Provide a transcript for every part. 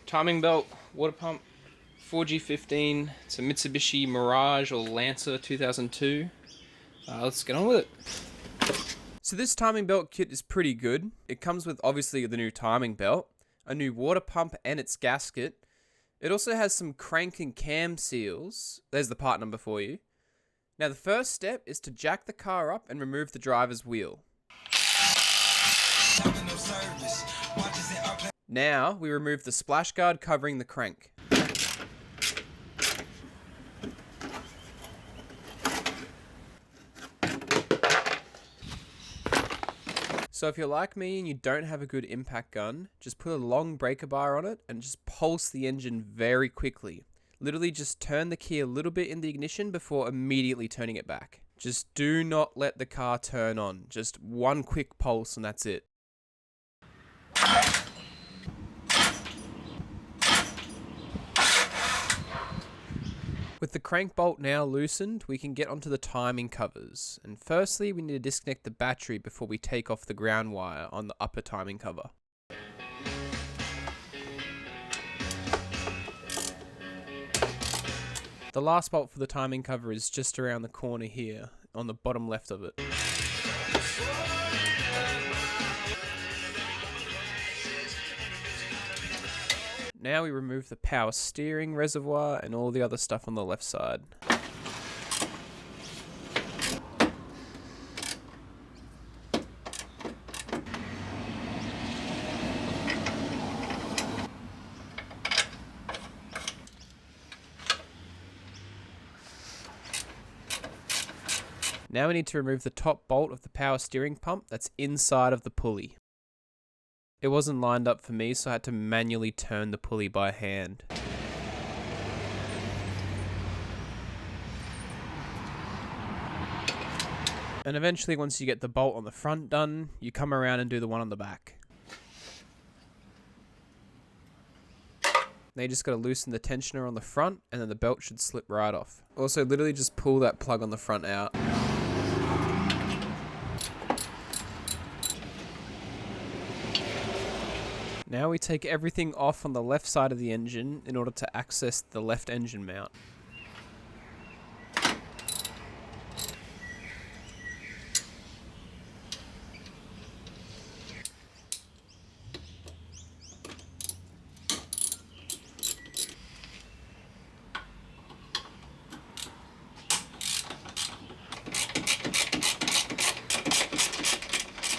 Timing belt, water pump, 4G15. It's a Mitsubishi Mirage or Lancer 2002. Let's get on with it. So this timing belt kit is pretty good. It comes with obviously the new timing belt, a new water pump and its gasket. It also has some crank and cam seals. There's the part number for you. Now the first step is to jack the car up and remove the driver's wheel. Now we remove the splash guard covering the crank. So if you're like me and you don't have a good impact gun, just put a long breaker bar on it and just pulse the engine very quickly. Literally just turn the key a little bit in the ignition before immediately turning it back. Just do not let the car turn on. Just one quick pulse and that's it. With the crank bolt now loosened, we can get onto the timing covers. And firstly, we need to disconnect the battery before we take off the ground wire on the upper timing cover. The last bolt for the timing cover is just around the corner here, on the bottom left of it. Now we remove the power steering reservoir and all the other stuff on the left side. Now we need to remove the top bolt of the power steering pump that's inside of the pulley. It wasn't lined up for me, so I had to manually turn the pulley by hand. And eventually, once you get the bolt on the front done, you come around and do the one on the back. Now you just got to loosen the tensioner on the front, and then the belt should slip right off. Also, literally just pull that plug on the front out. Now we take everything off on the left side of the engine in order to access the left engine mount.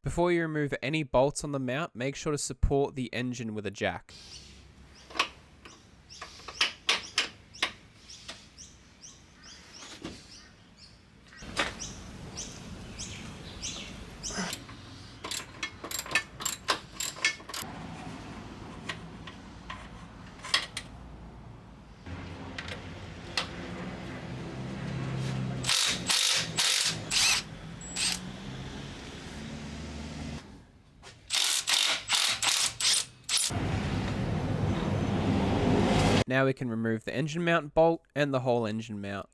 Before you remove any bolts on the mount, make sure to support the engine with a jack. Now we can remove the engine mount bolt and the whole engine mount.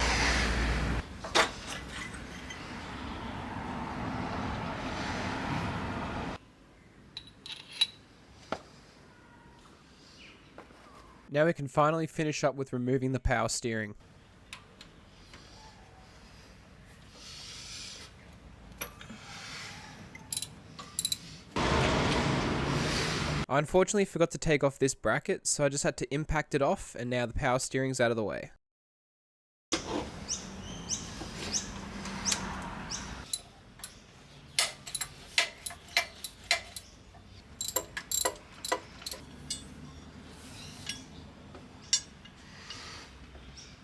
Now we can finally finish up with removing the power steering. I unfortunately forgot to take off this bracket, so I just had to impact it off, and now the power steering's out of the way.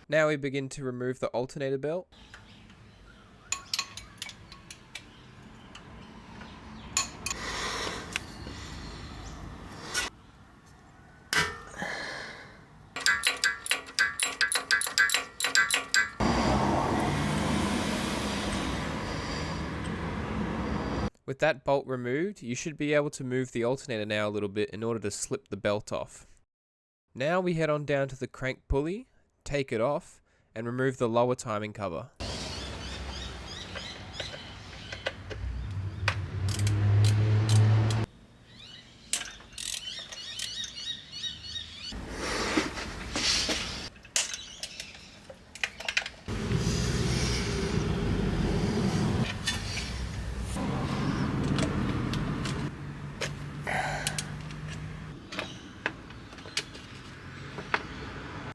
Now we begin to remove the alternator belt. With that bolt removed, you should be able to move the alternator now a little bit in order to slip the belt off. Now we head on down to the crank pulley, take it off, and remove the lower timing cover.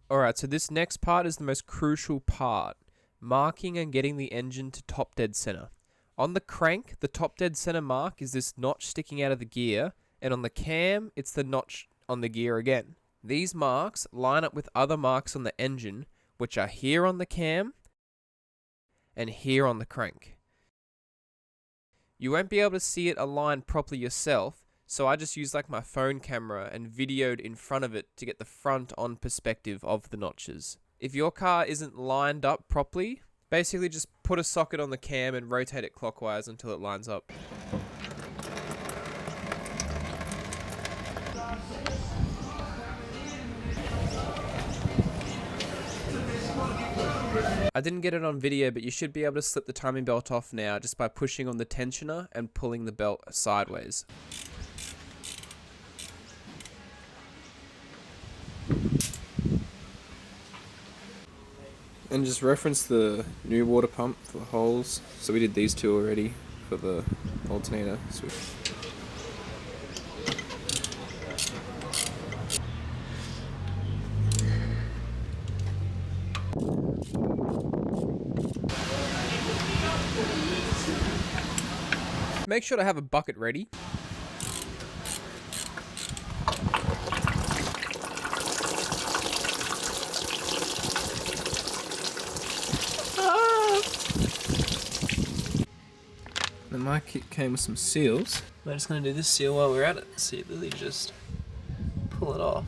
Alright, so this next part is the most crucial part. Marking and getting the engine to top dead center. On the crank, the top dead center mark is this notch sticking out of the gear, and on the cam, it's the notch on the gear again. These marks line up with other marks on the engine, which are here on the cam and here on the crank. You won't be able to see it aligned properly yourself, so I just used like my phone camera and videoed in front of it to get the front on perspective of the notches. If your car isn't lined up properly, basically just put a socket on the cam and rotate it clockwise until it lines up. I didn't get it on video, but you should be able to slip the timing belt off now just by pushing on the tensioner and pulling the belt sideways. And just reference the new water pump for the holes. So we did these two already for the alternator switch. Make sure to have a bucket ready. And my kit came with some seals. We're just going to do this seal while we're at it. See Lily just pull it off.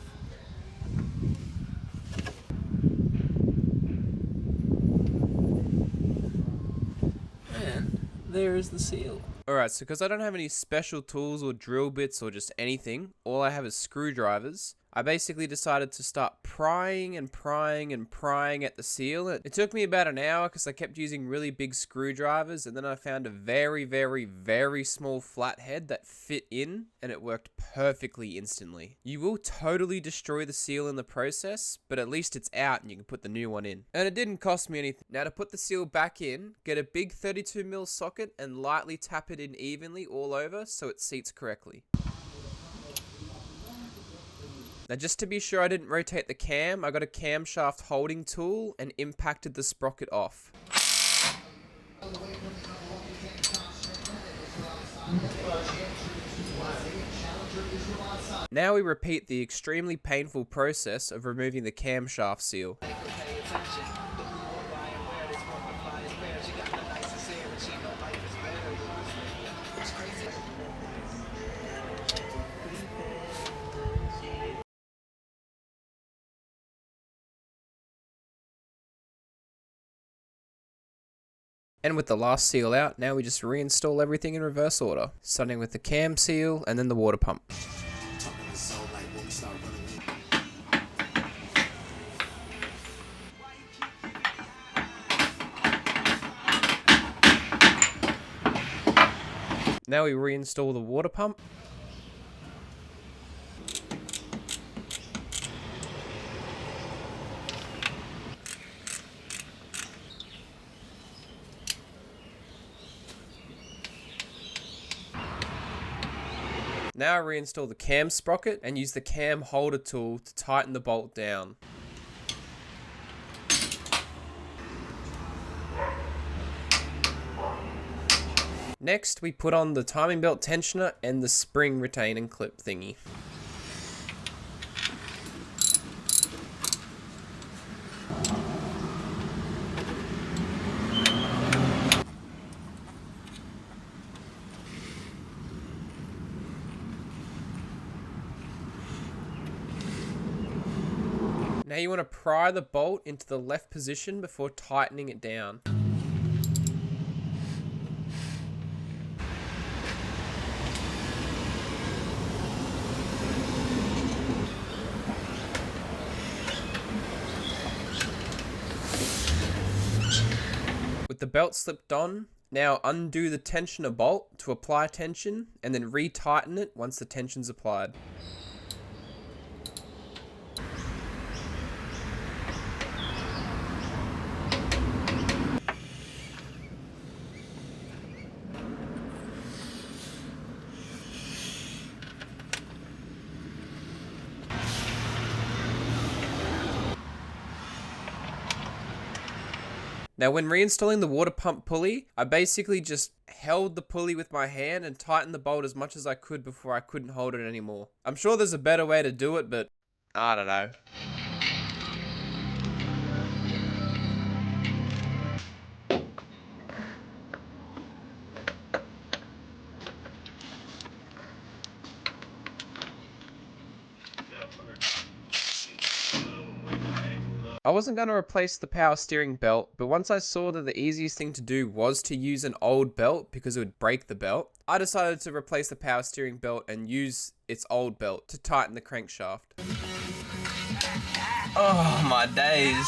And there is the seal. Alright, so because I don't have any special tools or drill bits or just anything, all I have is screwdrivers. I basically decided to start prying and prying and prying at the seal. It took me about an hour because I kept using really big screwdrivers, and then I found a very, very, very small flathead that fit in, and it worked perfectly instantly. You will totally destroy the seal in the process, but at least it's out and you can put the new one in. And it didn't cost me anything. Now to put the seal back in, get a big 32mm socket and lightly tap it in evenly all over so it seats correctly. Now just to be sure I didn't rotate the cam, I got a camshaft holding tool and impacted the sprocket off. Now we repeat the extremely painful process of removing the camshaft seal. And with the last seal out, now we just reinstall everything in reverse order, starting with the cam seal and then the water pump. Now we reinstall the water pump. Now I reinstall the cam sprocket and use the cam holder tool to tighten the bolt down. Next, we put on the timing belt tensioner and the spring retaining clip thingy. Now you want to pry the bolt into the left position before tightening it down. With the belt slipped on, now undo the tensioner bolt to apply tension and then re-tighten it once the tension's applied. Now when reinstalling the water pump pulley, I basically just held the pulley with my hand and tightened the bolt as much as I could before I couldn't hold it anymore. I'm sure there's a better way to do it, but I don't know. I wasn't going to replace the power steering belt, but once I saw that the easiest thing to do was to use an old belt because it would break the belt, I decided to replace the power steering belt and use its old belt to tighten the crankshaft. Oh my days.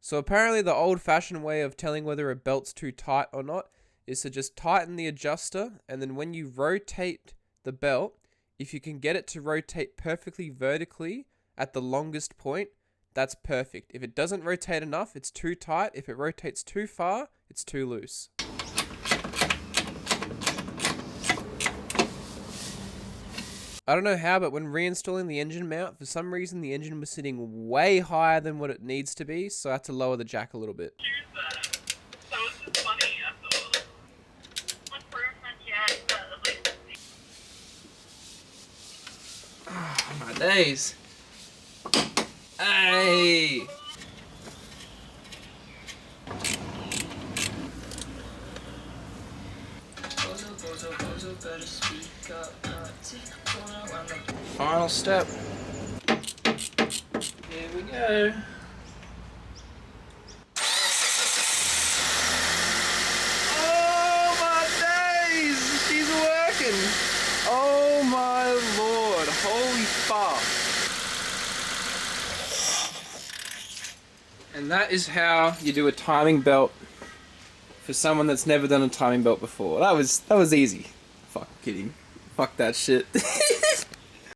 So apparently the old-fashioned way of telling whether a belt's too tight or not is to just tighten the adjuster, and then when you rotate the belt, if you can get it to rotate perfectly vertically at the longest point, that's perfect. If it doesn't rotate enough, it's too tight. If it rotates too far, it's too loose. I don't know how, but when reinstalling the engine mount, for some reason the engine was sitting way higher than what it needs to be, so I had to lower the jack a little bit. Oh, my days. Hey! Final step. Here we go. Oh my days! She's working! Oh my lord! Holy fuck! And that is how you do a timing belt for someone that's never done a timing belt before. That was easy. Fuck kidding. Fuck that shit.